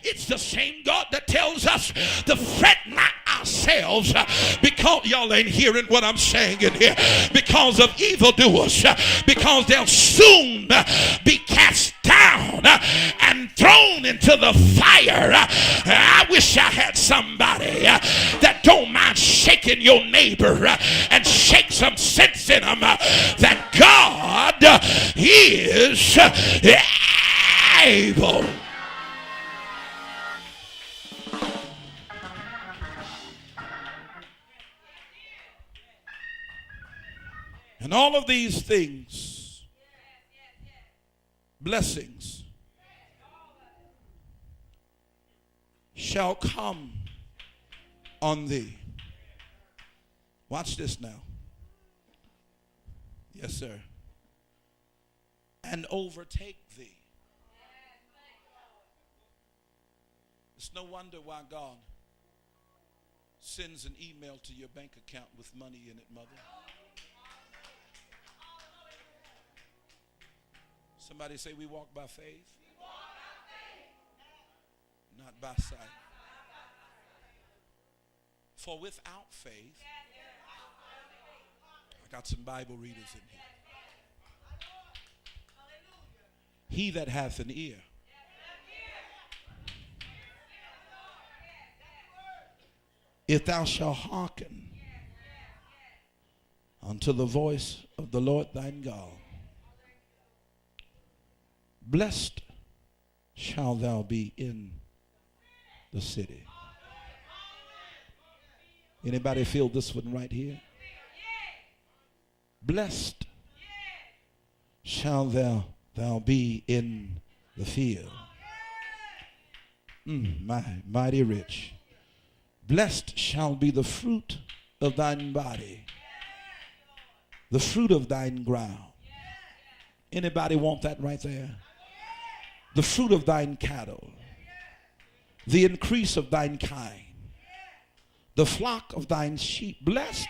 It's the same God that tells us to fret not ourselves because y'all ain't hearing what I'm saying in here. Because of evildoers, because they'll soon be cast down and thrown into the fire. I wish I had somebody that don't mind shaking your neighbor and shake some sense in them that God is able. And all of these things, blessings, shall come on thee. Watch this now. Yes, sir. And overtake thee. It's no wonder why God sends an email to your bank account with money in it, mother. Somebody say, we walk by faith, not by sight. For without faith, I got some Bible readers in here. He that hath an ear, if thou shalt hearken unto the voice of the Lord thine God, blessed shall thou be in the city. Anybody feel this one right here? Blessed shall thou be in the field. Mighty rich. Blessed shall be the fruit of thine body, the fruit of thine ground. Anybody want that right there? The fruit of thine cattle, the increase of thine kind, the flock of thine sheep. Blessed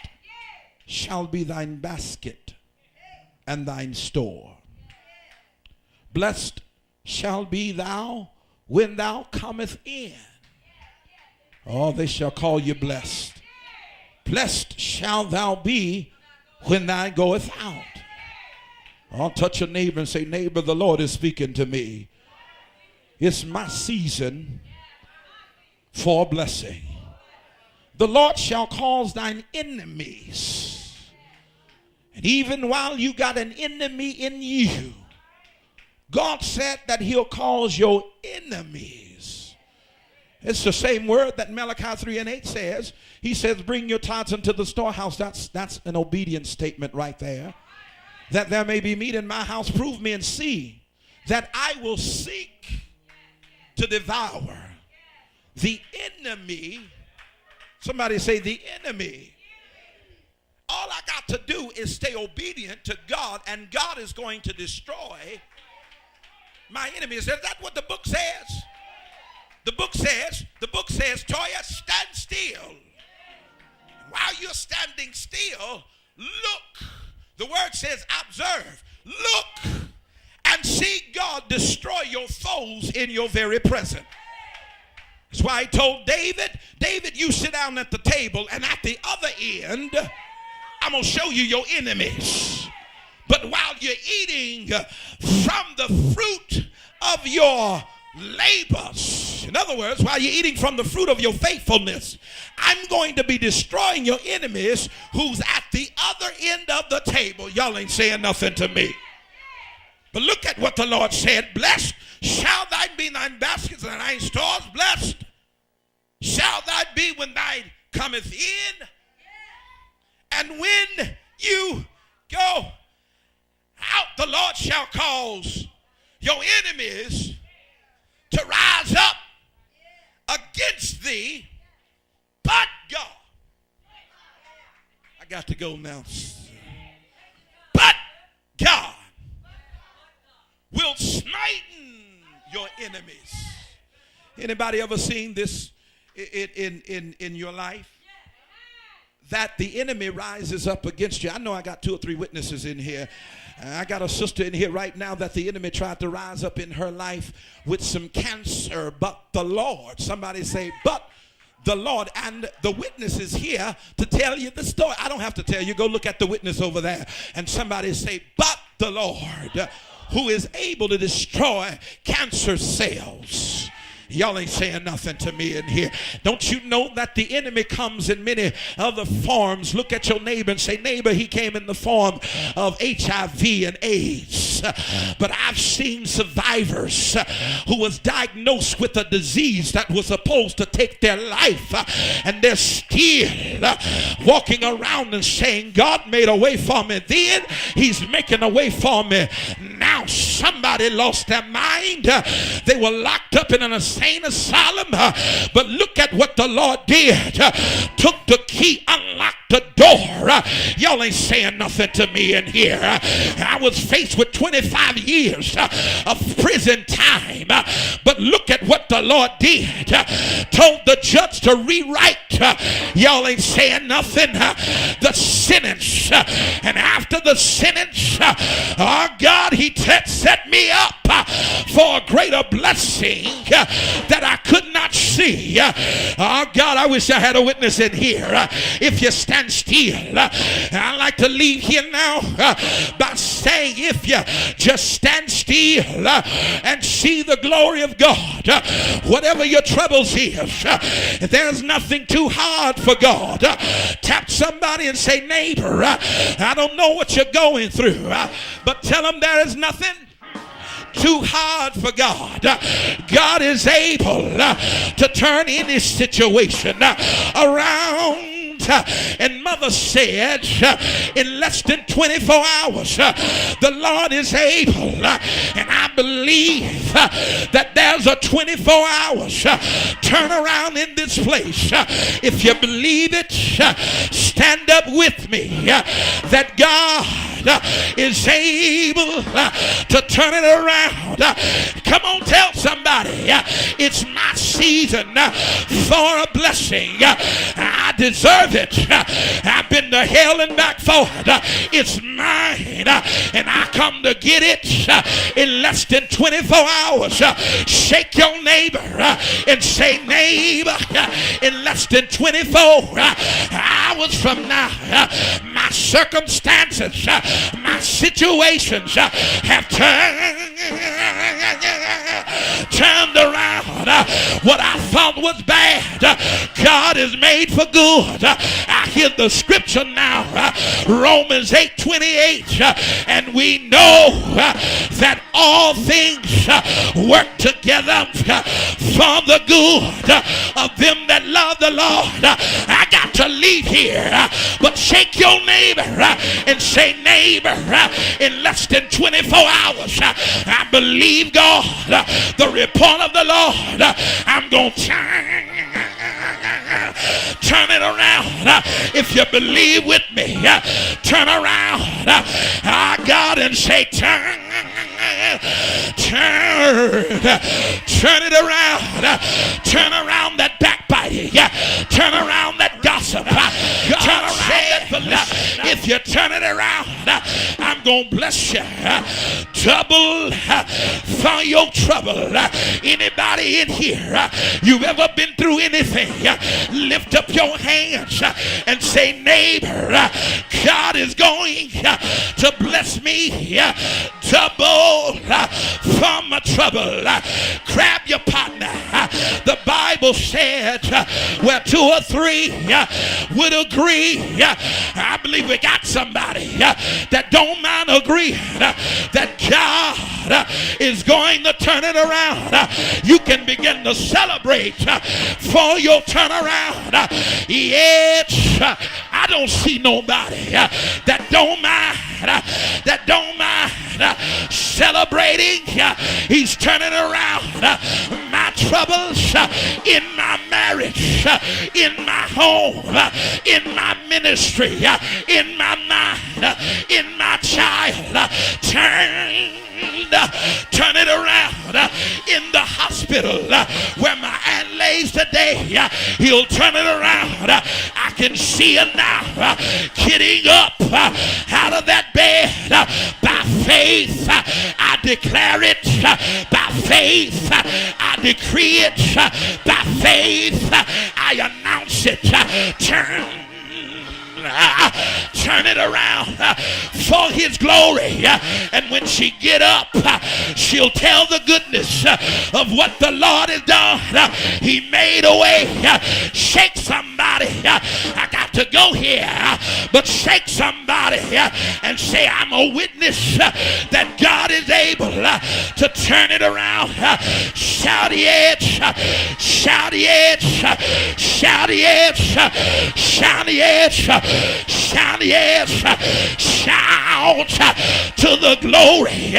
shall be thine basket and thine store. Blessed shall be thou when thou comest in. Oh, they shall call you blessed. Blessed shall thou be when thou goest out. I'll touch your neighbor and say, neighbor, the Lord is speaking to me. It's my season for blessing. The Lord shall cause thine enemies. And even while you got an enemy in you, God said that he'll cause your enemies. It's the same word that Malachi 3:8 says. He says, bring your tithes into the storehouse. That's an obedience statement right there. That there may be meat in my house. Prove me and see that I will seek to devour the enemy. Somebody say the enemy. All I got to do is stay obedient to God, and God is going to destroy my enemies. Is that what the book says? The book says, Toya, stand still. While you're standing still, look. The word says observe. Look and see God destroy your foes in your very presence. That's why he told David, you sit down at the table, and at the other end, I'm going to show you your enemies. But while you're eating from the fruit of your labors, in other words, while you're eating from the fruit of your faithfulness, I'm going to be destroying your enemies who's at the other end of the table. Y'all ain't saying nothing to me. But look at what the Lord said. Blessed shall thine be thine baskets and thine stores. Blessed shall thine be when thine cometh in. And when you go out, the Lord shall cause your enemies to rise up against thee. But God, I got to go now. But God will smite your enemies. Anybody ever seen this in your life? that the enemy rises up against you. I know I got 2 or 3 witnesses in here. I got a sister in here right now that the enemy tried to rise up in her life with some cancer, but the Lord, somebody say, but the Lord. And the witness is here to tell you the story. I don't have to tell you. Go look at the witness over there. And somebody say, but the Lord, who is able to destroy cancer cells. Y'all ain't saying nothing to me in here. Don't you know that the enemy comes in many other forms? Look at your neighbor and say, neighbor, he came in the form of HIV and AIDS. But I've seen survivors who was diagnosed with a disease that was supposed to take their life, and they're still walking around and saying, God made a way for me then, he's making a way for me now. Somebody lost their mind. They were locked up in an insane asylum, but look at what the Lord did. Took the key, unlocked the door. Y'all ain't saying nothing to me in here. I was faced with 25 years of prison time, but look at what the Lord did. Told the judge to rewrite, y'all ain't saying nothing, the sentence. And after the sentence, oh God, he set me up for a greater blessing that I could not see. Oh God, I wish I had a witness in here. If you stand still, I like to leave here now by saying, if you just stand still and see the glory of God, whatever your troubles is, there's nothing too hard for God. Tap somebody and say, neighbor, I don't know what you're going through, but tell them there is nothing too hard for God. God is able to turn any situation around. And mother said, in less than 24 hours, the Lord is able. And I believe that there's a 24 hours turnaround in this place. If you believe it, stand up with me that God is able to turn it around. Come on, tell somebody, it's my season for a blessing. I deserve it. I've been to hell and back for it. It's mine, and I come to get it in less than 24 hours. Shake your neighbor and say, neighbor, in less than 24 hours from now, my circumstances, my situations have turned around. What I thought was bad, God is made for good. I hear the scripture now, Romans 8:28, and we know that all things work together for the good of them that love the Lord. I got to leave here, but shake your neighbor and say, neighbor, in less than 24 hours, I believe God, the report of the Lord, I'm going to turn it around. If you believe with me, turn around, God, and say, turn it around. Turn around that backbiting. Turn around that gossip. Turn around that. If you turn it around, I'm going to bless you. Double for your trouble. Anybody in here, you've ever been through anything, lift up your hands and say, neighbor, God is going to bless me double for my trouble. Grab your partner. The Bible said where 2 or 3 would agree. I believe we got somebody that don't mind agreeing that God is going to turn it around. You can begin to celebrate for your turnaround. Yes, I don't see nobody that don't mind celebrating. He's turning around my troubles in my marriage, in my home, in my ministry, in my mind, in my child. Turn it around in the hospital where my aunt lay days today, he'll turn it around. I can see it now, getting up out of that bed. By faith, I declare it. By faith, I decree it. By faith, I announce it. Turn it around for his glory. And when she get up, she'll tell the goodness of what the Lord has done. He made a way. Shake somebody. I got to go here, but shake somebody and say, I'm a witness that God is able to turn it around. Shout yes, shout yes, shout yes, shout yes, shout yes, shout to the glory.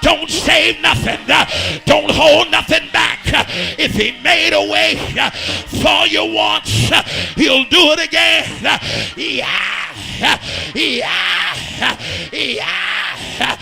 Don't save nothing, don't hold nothing back. If he made a way for you once, he'll do it again. Yeah, yeah, yeah.